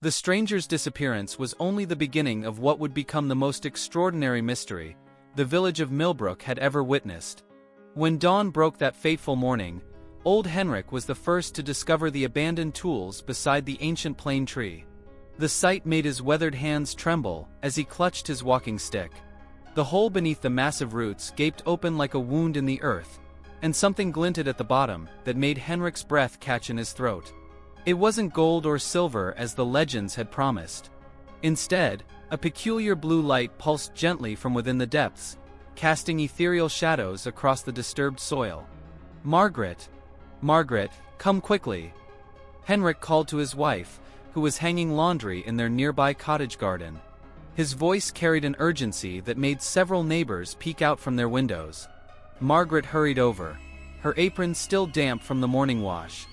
The stranger's disappearance was only the beginning of what would become the most extraordinary mystery the village of Millbrook had ever witnessed. When dawn broke that fateful morning, old Henrik was the first to discover the abandoned tools beside the ancient plane tree. The sight made his weathered hands tremble as he clutched his walking stick. The hole beneath the massive roots gaped open like a wound in the earth, and something glinted at the bottom that made Henrik's breath catch in his throat. It wasn't gold or silver as the legends had promised. Instead, a peculiar blue light pulsed gently from within the depths, casting ethereal shadows across the disturbed soil. "Margaret! Margaret, come quickly!" Henrik called to his wife, who was hanging laundry in their nearby cottage garden. His voice carried an urgency that made several neighbors peek out from their windows. Margaret hurried over, her apron still damp from the morning wash.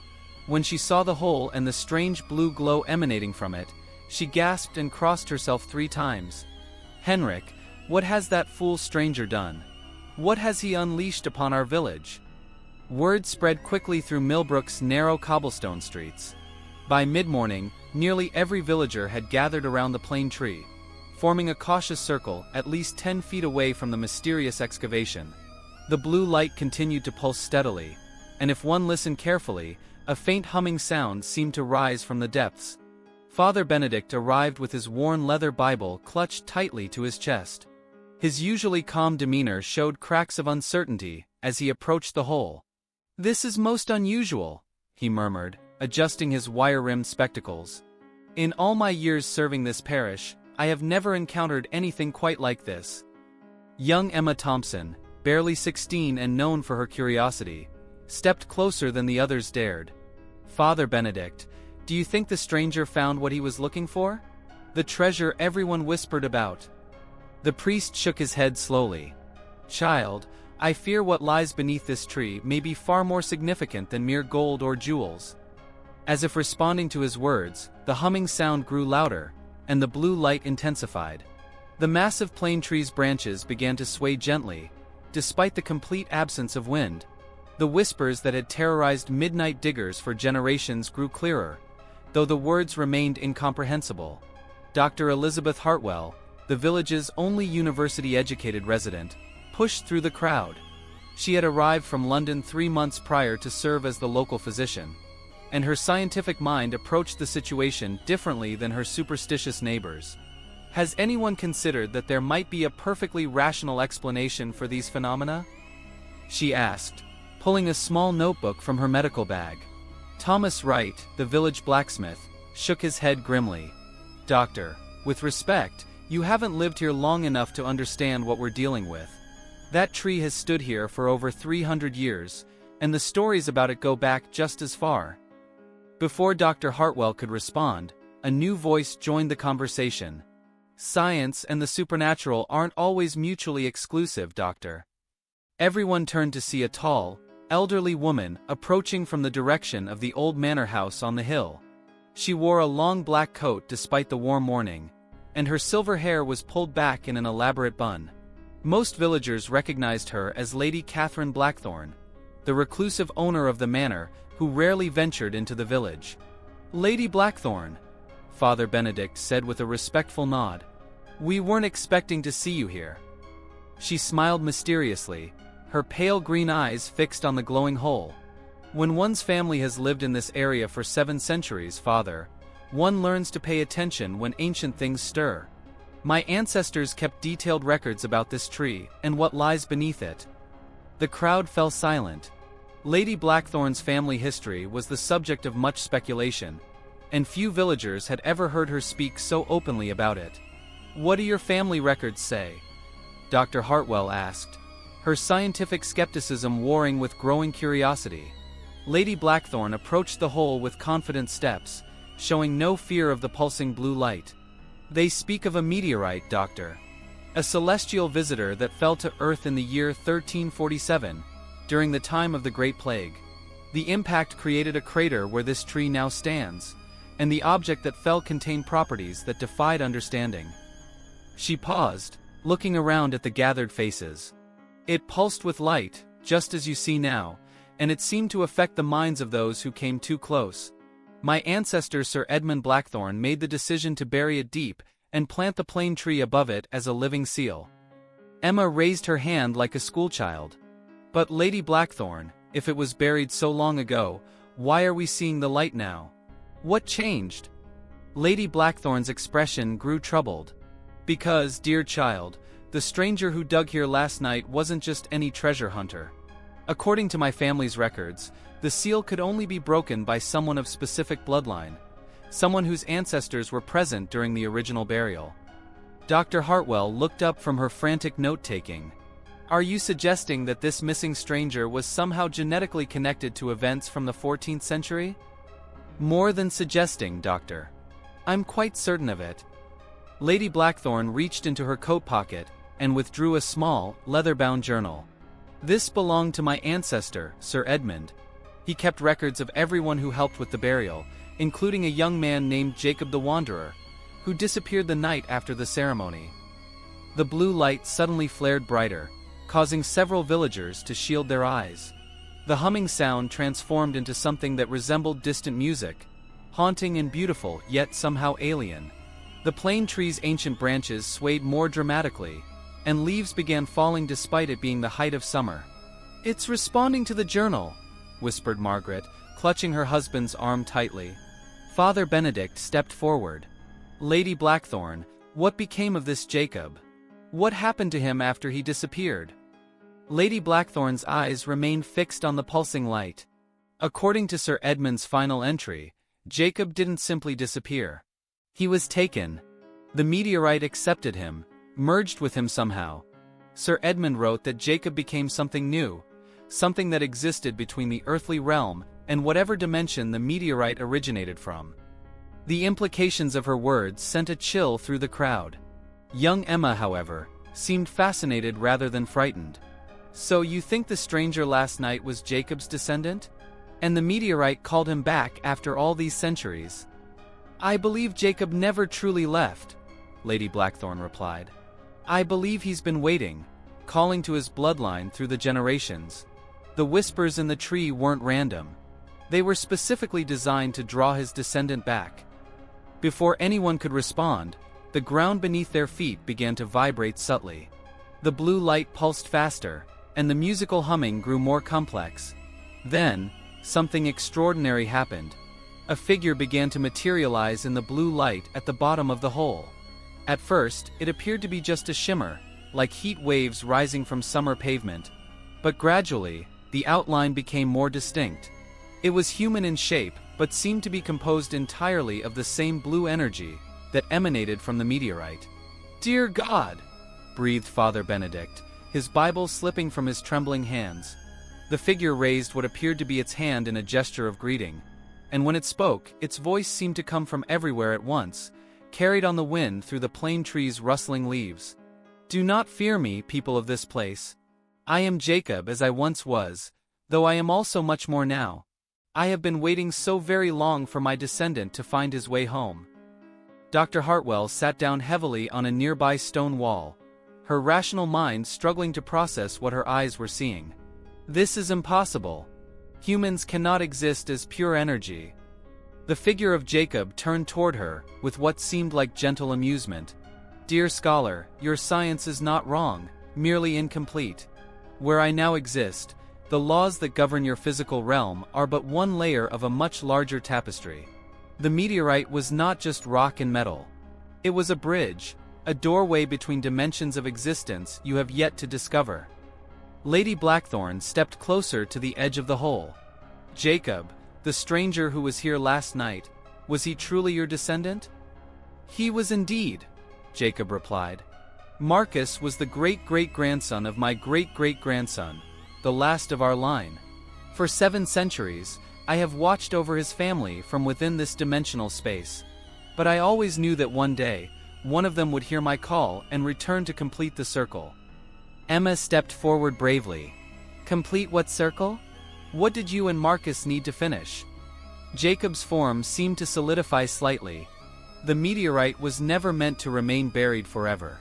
When she saw the hole and the strange blue glow emanating from it, she gasped and crossed herself 3 times. "Henrik, what has that fool stranger done? What has he unleashed upon our village?" Word spread quickly through Millbrook's narrow cobblestone streets. By mid-morning, nearly every villager had gathered around the plane tree, forming a cautious circle at least 10 feet away from the mysterious excavation. The blue light continued to pulse steadily, and if one listened carefully, a faint humming sound seemed to rise from the depths. Father Benedict arrived with his worn leather Bible clutched tightly to his chest. His usually calm demeanor showed cracks of uncertainty as he approached the hole. "This is most unusual," he murmured, adjusting his wire-rimmed spectacles. "In all my years serving this parish, I have never encountered anything quite like this." Young Emma Thompson, barely 16 and known for her curiosity, stepped closer than the others dared. "Father Benedict, do you think the stranger found what he was looking for? The treasure everyone whispered about?" The priest shook his head slowly. "Child, I fear what lies beneath this tree may be far more significant than mere gold or jewels." As if responding to his words, the humming sound grew louder, and the blue light intensified. The massive plane tree's branches began to sway gently, despite the complete absence of wind. The whispers that had terrorized midnight diggers for generations grew clearer, though the words remained incomprehensible. Dr. Elizabeth Hartwell, the village's only university-educated resident, pushed through the crowd. She had arrived from London 3 months prior to serve as the local physician, and her scientific mind approached the situation differently than her superstitious neighbors. "Has anyone considered that there might be a perfectly rational explanation for these phenomena?" she asked, pulling a small notebook from her medical bag. Thomas Wright, the village blacksmith, shook his head grimly. "Doctor, with respect, you haven't lived here long enough to understand what we're dealing with. That tree has stood here for over 300 years, and the stories about it go back just as far." Before Dr. Hartwell could respond, a new voice joined the conversation. "Science and the supernatural aren't always mutually exclusive, Doctor." Everyone turned to see a tall, elderly woman approaching from the direction of the old manor house on the hill. She wore a long black coat despite the warm morning, and her silver hair was pulled back in an elaborate bun. Most villagers recognized her as Lady Catherine Blackthorne, the reclusive owner of the manor who rarely ventured into the village. "Lady Blackthorne," Father Benedict said with a respectful nod. "We weren't expecting to see you here." She smiled mysteriously, her pale green eyes fixed on the glowing hole. "When one's family has lived in this area for 7 centuries, Father, one learns to pay attention when ancient things stir. My ancestors kept detailed records about this tree and what lies beneath it." The crowd fell silent. Lady Blackthorne's family history was the subject of much speculation, and few villagers had ever heard her speak so openly about it. "What do your family records say?" Dr. Hartwell asked, her scientific skepticism warring with growing curiosity. Lady Blackthorne approached the hole with confident steps, showing no fear of the pulsing blue light. "They speak of a meteorite, Doctor. A celestial visitor that fell to Earth in the year 1347, during the time of the Great Plague. The impact created a crater where this tree now stands, and the object that fell contained properties that defied understanding." She paused, looking around at the gathered faces. "It pulsed with light, just as you see now, and it seemed to affect the minds of those who came too close. My ancestor Sir Edmund Blackthorne made the decision to bury it deep and plant the plane tree above it as a living seal. Emma raised her hand like a schoolchild. But Lady Blackthorne, if it was buried so long ago, why are we seeing the light now? What changed? Lady Blackthorne's expression grew troubled. Because, dear child, the stranger who dug here last night wasn't just any treasure hunter. According to my family's records, the seal could only be broken by someone of specific bloodline, someone whose ancestors were present during the original burial. Dr. Hartwell looked up from her frantic note-taking. Are you suggesting that this missing stranger was somehow genetically connected to events from the 14th century? More than suggesting, Doctor. I'm quite certain of it. Lady Blackthorne reached into her coat pocket and withdrew a small, leather-bound journal. This belonged to my ancestor, Sir Edmund. He kept records of everyone who helped with the burial, including a young man named Jacob the Wanderer, who disappeared the night after the ceremony. The blue light suddenly flared brighter, causing several villagers to shield their eyes. The humming sound transformed into something that resembled distant music, haunting and beautiful yet somehow alien. The plane tree's ancient branches swayed more dramatically, and leaves began falling despite it being the height of summer. It's responding to the journal, whispered Margaret, clutching her husband's arm tightly. Father Benedict stepped forward. Lady Blackthorne, what became of this Jacob? What happened to him after he disappeared? Lady Blackthorne's eyes remained fixed on the pulsing light. According to Sir Edmund's final entry, Jacob didn't simply disappear. He was taken. The meteorite accepted him, merged with him somehow. Sir Edmund wrote that Jacob became something new, something that existed between the earthly realm and whatever dimension the meteorite originated from. The implications of her words sent a chill through the crowd. Young Emma, however, seemed fascinated rather than frightened. So you think the stranger last night was Jacob's descendant? And the meteorite called him back after all these centuries? I believe Jacob never truly left, Lady Blackthorne replied. I believe he's been waiting, calling to his bloodline through the generations. The whispers in the tree weren't random. They were specifically designed to draw his descendant back. Before anyone could respond, the ground beneath their feet began to vibrate subtly. The blue light pulsed faster, and the musical humming grew more complex. Then, something extraordinary happened. A figure began to materialize in the blue light at the bottom of the hole. At first, it appeared to be just a shimmer, like heat waves rising from summer pavement. But gradually, the outline became more distinct. It was human in shape, but seemed to be composed entirely of the same blue energy that emanated from the meteorite. Dear God! Breathed Father Benedict, his Bible slipping from his trembling hands. The figure raised what appeared to be its hand in a gesture of greeting, and when it spoke, its voice seemed to come from everywhere at once, carried on the wind through the plane tree's rustling leaves. Do not fear me, people of this place. I am Jacob as I once was, though I am also much more now. I have been waiting so very long for my descendant to find his way home. Dr. Hartwell sat down heavily on a nearby stone wall, her rational mind struggling to process what her eyes were seeing. This is impossible. Humans cannot exist as pure energy. The figure of Jacob turned toward her, with what seemed like gentle amusement. Dear scholar, your science is not wrong, merely incomplete. Where I now exist, the laws that govern your physical realm are but one layer of a much larger tapestry. The meteorite was not just rock and metal. It was a bridge, a doorway between dimensions of existence you have yet to discover. Lady Blackthorne stepped closer to the edge of the hole. Jacob, the stranger who was here last night, was he truly your descendant? He was indeed, Jacob replied. Marcus was the great-great-grandson of my great-great-grandson, the last of our line. For 7 centuries, I have watched over his family from within this dimensional space. But I always knew that one day, one of them would hear my call and return to complete the circle. Emma stepped forward bravely. Complete what circle? What did you and Marcus need to finish? Jacob's form seemed to solidify slightly. The meteorite was never meant to remain buried forever.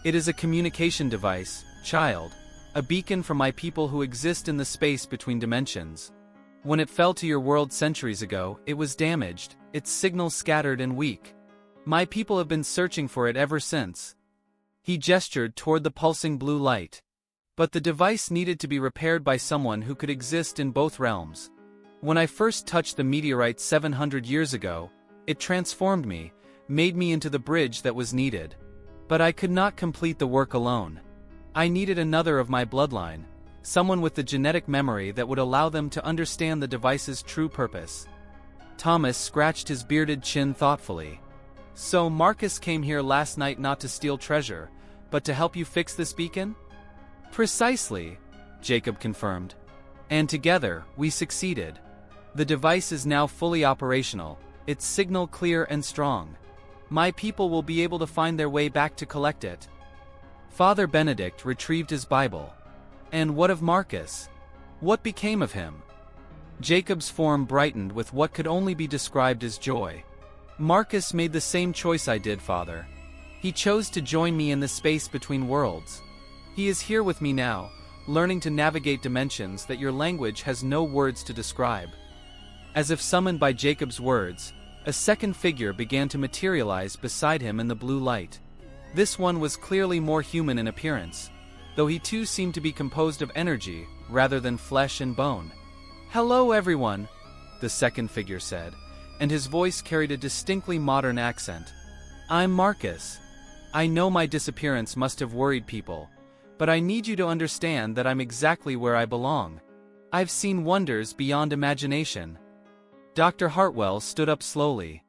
It is a communication device, child, a beacon for my people who exist in the space between dimensions. When it fell to your world centuries ago, it was damaged, its signal scattered and weak. My people have been searching for it ever since." He gestured toward the pulsing blue light. But the device needed to be repaired by someone who could exist in both realms. When I first touched the meteorite 700 years ago, it transformed me, made me into the bridge that was needed. But I could not complete the work alone. I needed another of my bloodline, someone with the genetic memory that would allow them to understand the device's true purpose. Thomas scratched his bearded chin thoughtfully. "So Marcus came here last night not to steal treasure, but to help you fix this beacon?" "Precisely," Jacob confirmed. "And together, we succeeded. The device is now fully operational, its signal clear and strong. My people will be able to find their way back to collect it." Father Benedict retrieved his Bible. "And what of Marcus? What became of him?" Jacob's form brightened with what could only be described as joy. "Marcus made the same choice I did, Father. He chose to join me in the space between worlds. He is here with me now, learning to navigate dimensions that your language has no words to describe." As if summoned by Jacob's words, a second figure began to materialize beside him in the blue light. This one was clearly more human in appearance, though he too seemed to be composed of energy rather than flesh and bone. "Hello everyone," the second figure said, and his voice carried a distinctly modern accent. "I'm Marcus. I know my disappearance must have worried people, but I need you to understand that I'm exactly where I belong. I've seen wonders beyond imagination." Dr. Hartwell stood up slowly.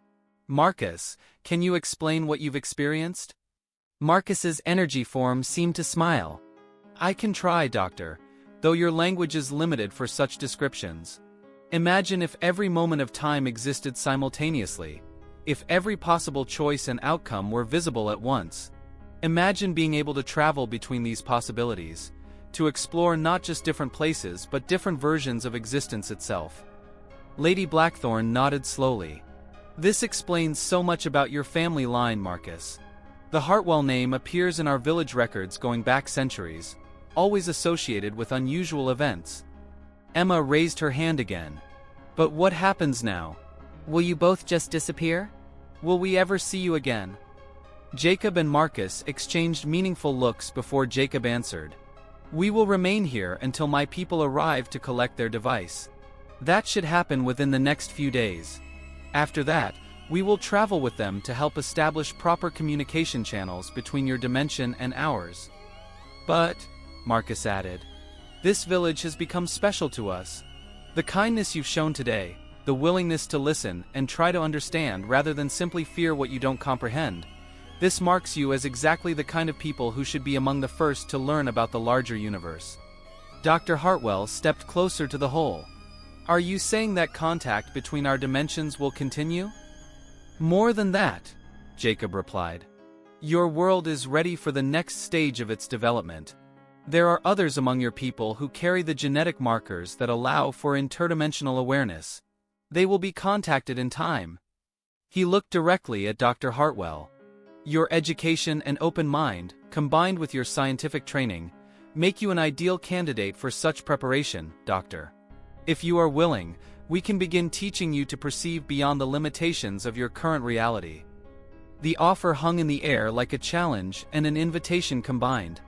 "Marcus, can you explain what you've experienced?" Marcus's energy form seemed to smile. "I can try, Doctor, though your language is limited for such descriptions. Imagine if every moment of time existed simultaneously, if every possible choice and outcome were visible at once. Imagine being able to travel between these possibilities, to explore not just different places but different versions of existence itself." Lady Blackthorn nodded slowly. "This explains so much about your family line, Marcus. The Hartwell name appears in our village records going back centuries, always associated with unusual events." Emma raised her hand again. "But what happens now? Will you both just disappear? Will we ever see you again?" Jacob and Marcus exchanged meaningful looks before Jacob answered. "We will remain here until my people arrive to collect their device. That should happen within the next few days. After that, we will travel with them to help establish proper communication channels between your dimension and ours." "But," Marcus added, "this village has become special to us. The kindness you've shown today, the willingness to listen and try to understand rather than simply fear what you don't comprehend, this marks you as exactly the kind of people who should be among the first to learn about the larger universe." Dr. Hartwell stepped closer to the hole. "Are you saying that contact between our dimensions will continue?" "More than that," Jacob replied. "Your world is ready for the next stage of its development. There are others among your people who carry the genetic markers that allow for interdimensional awareness. They will be contacted in time." He looked directly at Dr. Hartwell. "Your education and open mind, combined with your scientific training, make you an ideal candidate for such preparation, Doctor. If you are willing, we can begin teaching you to perceive beyond the limitations of your current reality." The offer hung in the air like a challenge and an invitation combined.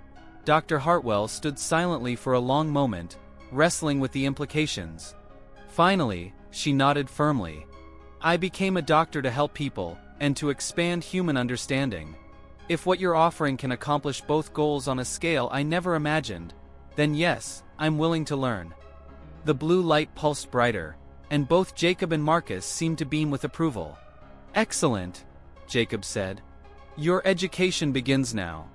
Dr. Hartwell stood silently for a long moment, wrestling with the implications. Finally, she nodded firmly. "I became a doctor to help people, and to expand human understanding. If what you're offering can accomplish both goals on a scale I never imagined, then yes, I'm willing to learn." The blue light pulsed brighter, and both Jacob and Marcus seemed to beam with approval. "Excellent," Jacob said. "Your education begins now."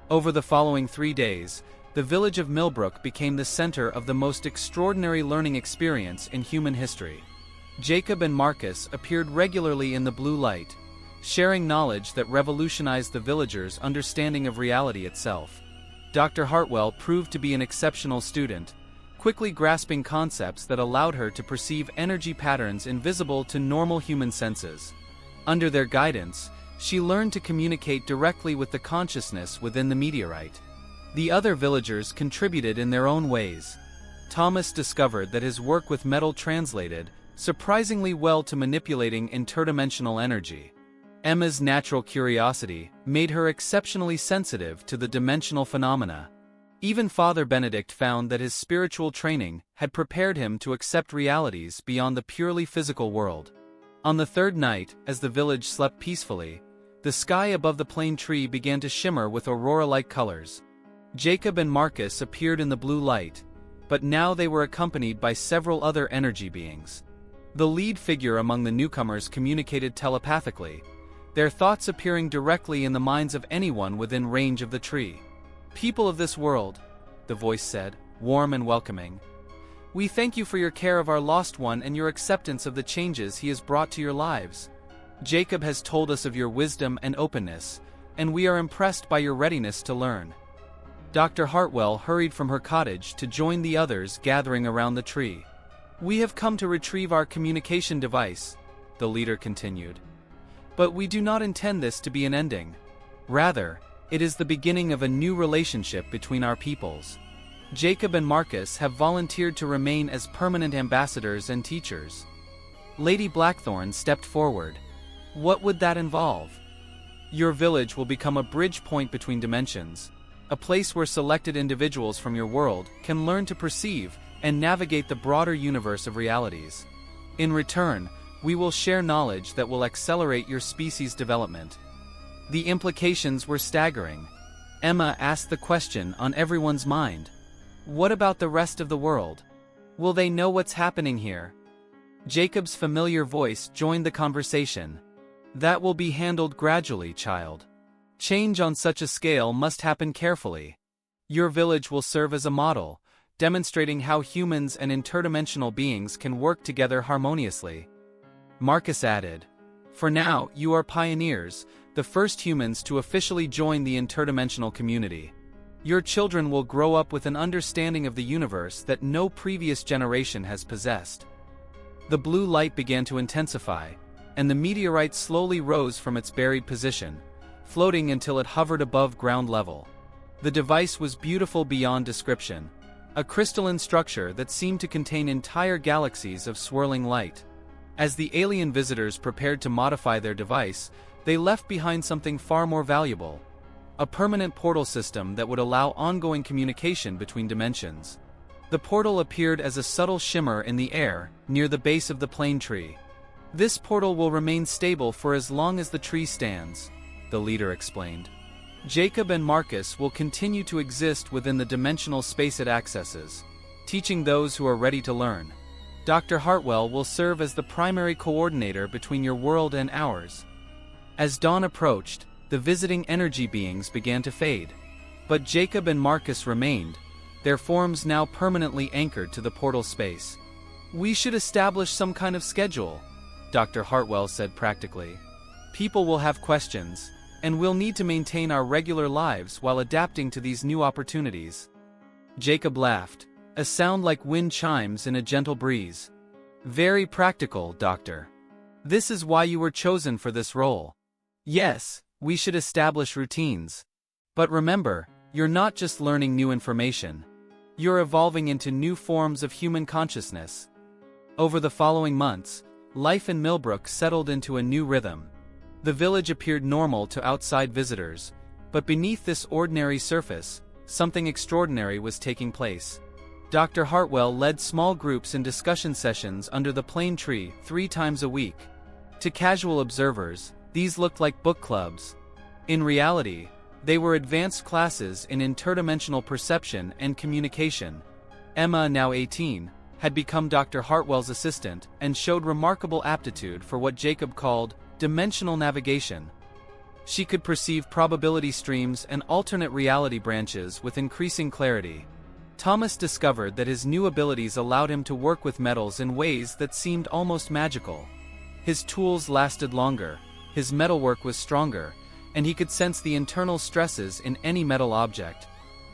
Over the following 3 days, the village of Millbrook became the center of the most extraordinary learning experience in human history. Jacob and Marcus appeared regularly in the blue light, sharing knowledge that revolutionized the villagers' understanding of reality itself. Dr. Hartwell proved to be an exceptional student, quickly grasping concepts that allowed her to perceive energy patterns invisible to normal human senses. Under their guidance, she learned to communicate directly with the consciousness within the meteorite. The other villagers contributed in their own ways. Thomas discovered that his work with metal translated surprisingly well to manipulating interdimensional energy. Emma's natural curiosity made her exceptionally sensitive to the dimensional phenomena. Even Father Benedict found that his spiritual training had prepared him to accept realities beyond the purely physical world. On the third night, as the village slept peacefully, the sky above the plane tree began to shimmer with aurora-like colors. Jacob and Marcus appeared in the blue light, but now they were accompanied by several other energy beings. The lead figure among the newcomers communicated telepathically, their thoughts appearing directly in the minds of anyone within range of the tree. "People of this world," the voice said, warm and welcoming, "we thank you for your care of our lost one and your acceptance of the changes he has brought to your lives. Jacob has told us of your wisdom and openness, and we are impressed by your readiness to learn." Dr. Hartwell hurried from her cottage to join the others gathering around the tree. "We have come to retrieve our communication device," the leader continued. "But we do not intend this to be an ending. Rather, it is the beginning of a new relationship between our peoples. Jacob and Marcus have volunteered to remain as permanent ambassadors and teachers." Lady Blackthorn stepped forward. "What would that involve?" "Your village will become a bridge point between dimensions, a place where selected individuals from your world can learn to perceive and navigate the broader universe of realities. In return, we will share knowledge that will accelerate your species' development." The implications were staggering. Emma asked the question on everyone's mind. What about the rest of the world? Will they know what's happening here? Jacob's familiar voice joined the conversation. "That will be handled gradually, child. Change on such a scale must happen carefully. Your village will serve as a model, demonstrating how humans and interdimensional beings can work together harmoniously." Marcus added, "For now, you are pioneers, the first humans to officially join the interdimensional community. Your children will grow up with an understanding of the universe that no previous generation has possessed." The blue light began to intensify, and the meteorite slowly rose from its buried position, floating until it hovered above ground level. The device was beautiful beyond description, a crystalline structure that seemed to contain entire galaxies of swirling light. As the alien visitors prepared to modify their device, they left behind something far more valuable: a permanent portal system that would allow ongoing communication between dimensions. The portal appeared as a subtle shimmer in the air, near the base of the plane tree. "This portal will remain stable for as long as the tree stands," the leader explained. "Jacob and Marcus will continue to exist within the dimensional space it accesses, teaching those who are ready to learn. Dr. Hartwell will serve as the primary coordinator between your world and ours." As dawn approached, the visiting energy beings began to fade. But Jacob and Marcus remained, their forms now permanently anchored to the portal space. "We should establish some kind of schedule," Dr. Hartwell said practically. "People will have questions, and we'll need to maintain our regular lives while adapting to these new opportunities." Jacob laughed, a sound like wind chimes in a gentle breeze. "Very practical, Doctor. This is why you were chosen for this role. Yes, we should establish routines. But remember, you're not just learning new information. You're evolving into new forms of human consciousness." Over the following months, life in Millbrook settled into a new rhythm. The village appeared normal to outside visitors, but beneath this ordinary surface, something extraordinary was taking place. Dr. Hartwell led small groups in discussion sessions under the plane tree 3 times a week. To casual observers, these looked like book clubs. In reality, they were advanced classes in interdimensional perception and communication. Emma, now 18, had become Dr. Hartwell's assistant and showed remarkable aptitude for what Jacob called dimensional navigation. She could perceive probability streams and alternate reality branches with increasing clarity. Thomas discovered that his new abilities allowed him to work with metals in ways that seemed almost magical. His tools lasted longer, his metalwork was stronger, and he could sense the internal stresses in any metal object.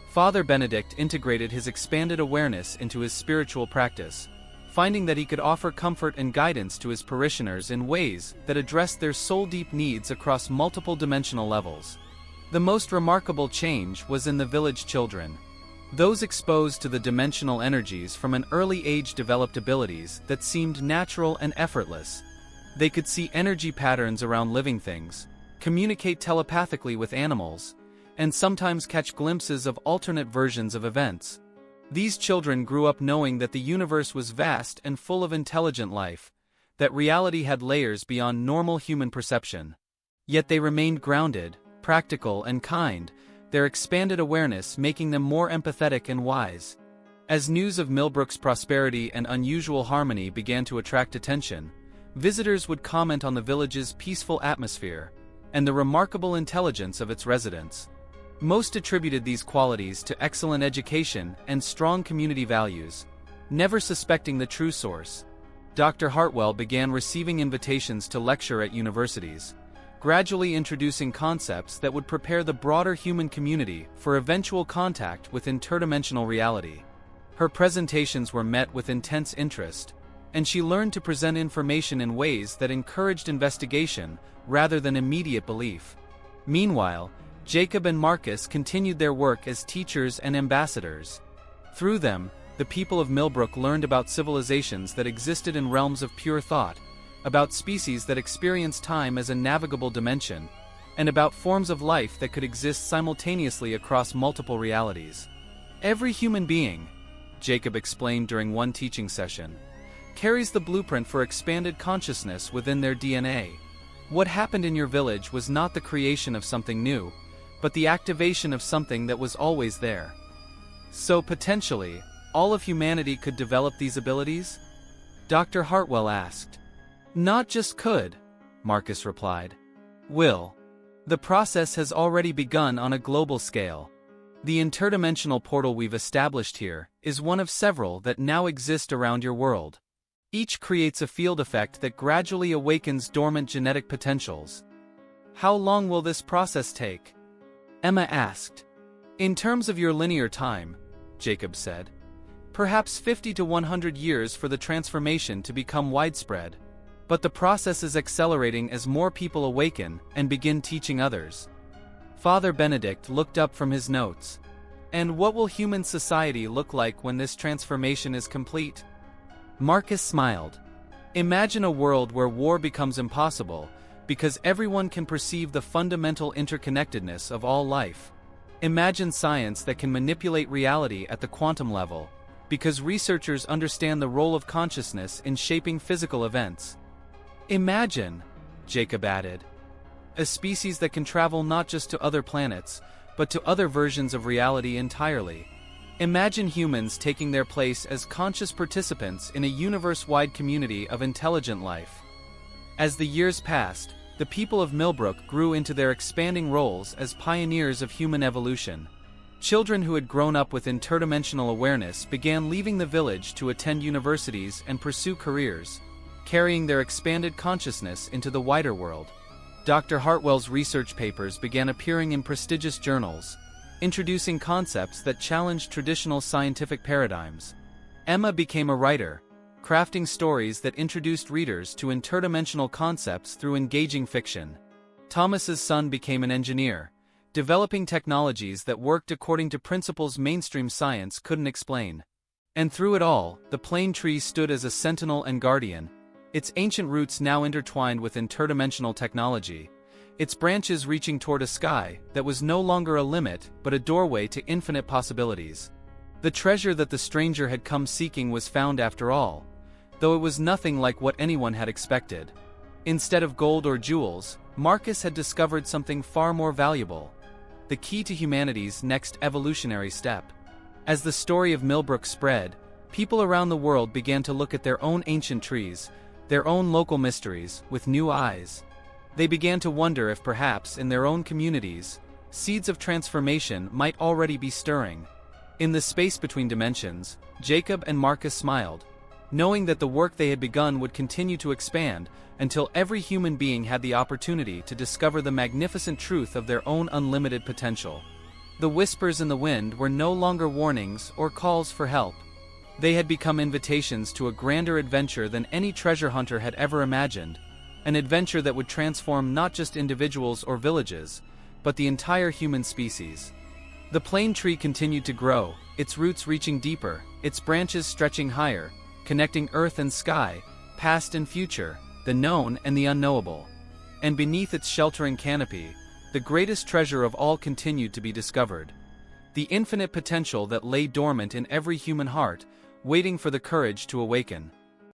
Father Benedict integrated his expanded awareness into his spiritual practice, finding that he could offer comfort and guidance to his parishioners in ways that addressed their soul-deep needs across multiple dimensional levels. The most remarkable change was in the village children. Those exposed to the dimensional energies from an early age developed abilities that seemed natural and effortless. They could see energy patterns around living things, communicate telepathically with animals, and sometimes catch glimpses of alternate versions of events. These children grew up knowing that the universe was vast and full of intelligent life, that reality had layers beyond normal human perception. Yet they remained grounded, practical, and kind, their expanded awareness making them more empathetic and wise. As news of Millbrook's prosperity and unusual harmony began to attract attention, visitors would comment on the village's peaceful atmosphere and the remarkable intelligence of its residents. Most attributed these qualities to excellent education and strong community values, never suspecting the true source. Dr. Hartwell began receiving invitations to lecture at universities, gradually introducing concepts that would prepare the broader human community for eventual contact with interdimensional reality. Her presentations were met with intense interest, and she learned to present information in ways that encouraged investigation rather than immediate belief. Meanwhile, Jacob and Marcus continued their work as teachers and ambassadors. Through them, the people of Millbrook learned about civilizations that existed in realms of pure thought, about species that experience time as a navigable dimension, and about forms of life that could exist simultaneously across multiple realities. Every human being, Jacob explained during one teaching session, carries the blueprint for expanded consciousness within their DNA. What happened in your village was not the creation of something new, but the activation of something that was always there. So potentially, all of humanity could develop these abilities? Dr. Hartwell asked. Not just could, Marcus replied. Will. The process has already begun on a global scale. The interdimensional portal we've established here is one of several that now exist around your world. Each creates a field effect that gradually awakens dormant genetic potentials. How long will this process take? Emma asked. In terms of your linear time, Jacob said, perhaps 50 to 100 years for the transformation to become widespread. But the process is accelerating as more people awaken and begin teaching others. Father Benedict looked up from his notes. And what will human society look like when this transformation is complete? Marcus smiled. Imagine a world where war becomes impossible, because everyone can perceive the fundamental interconnectedness of all life. Imagine science that can manipulate reality at the quantum level, because researchers understand the role of consciousness in shaping physical events. Imagine, Jacob added, a species that can travel not just to other planets, but to other versions of reality entirely. Imagine humans taking their place as conscious participants in a universe-wide community of intelligent life. As the years passed, the people of Millbrook grew into their expanding roles as pioneers of human evolution. Children who had grown up with interdimensional awareness began leaving the village to attend universities and pursue careers, carrying their expanded consciousness into the wider world. Dr. Hartwell's research papers began appearing in prestigious journals, introducing concepts that challenged traditional scientific paradigms. Emma became a writer, crafting stories that introduced readers to interdimensional concepts through engaging fiction. Thomas's son became an engineer, developing technologies that worked according to principles mainstream science couldn't explain. And through it all, the plane tree stood as a sentinel and guardian, its ancient roots now intertwined with interdimensional technology, its branches reaching toward a sky that was no longer a limit but a doorway to infinite possibilities. The treasure that the stranger had come seeking was found after all, though it was nothing like what anyone had expected. Instead of gold or jewels, Marcus had discovered something far more valuable: the key to humanity's next evolutionary step. As the story of Millbrook spread, people around the world began to look at their own ancient trees, their own local mysteries, with new eyes. They began to wonder if perhaps in their own communities, seeds of transformation might already be stirring. In the space between dimensions, Jacob and Marcus smiled, knowing that the work they had begun would continue to expand until every human being had the opportunity to discover the magnificent truth of their own unlimited potential. The whispers in the wind were no longer warnings or calls for help. They had become invitations to a grander adventure than any treasure hunter had ever imagined, an adventure that would transform not just individuals or villages, but the entire human species. The plane tree continued to grow, its roots reaching deeper, its branches stretching higher, connecting earth and sky, past and future, the known and the unknowable. And beneath its sheltering canopy, the greatest treasure of all continued to be discovered. The infinite potential that lay dormant in every human heart, waiting for the courage to awaken.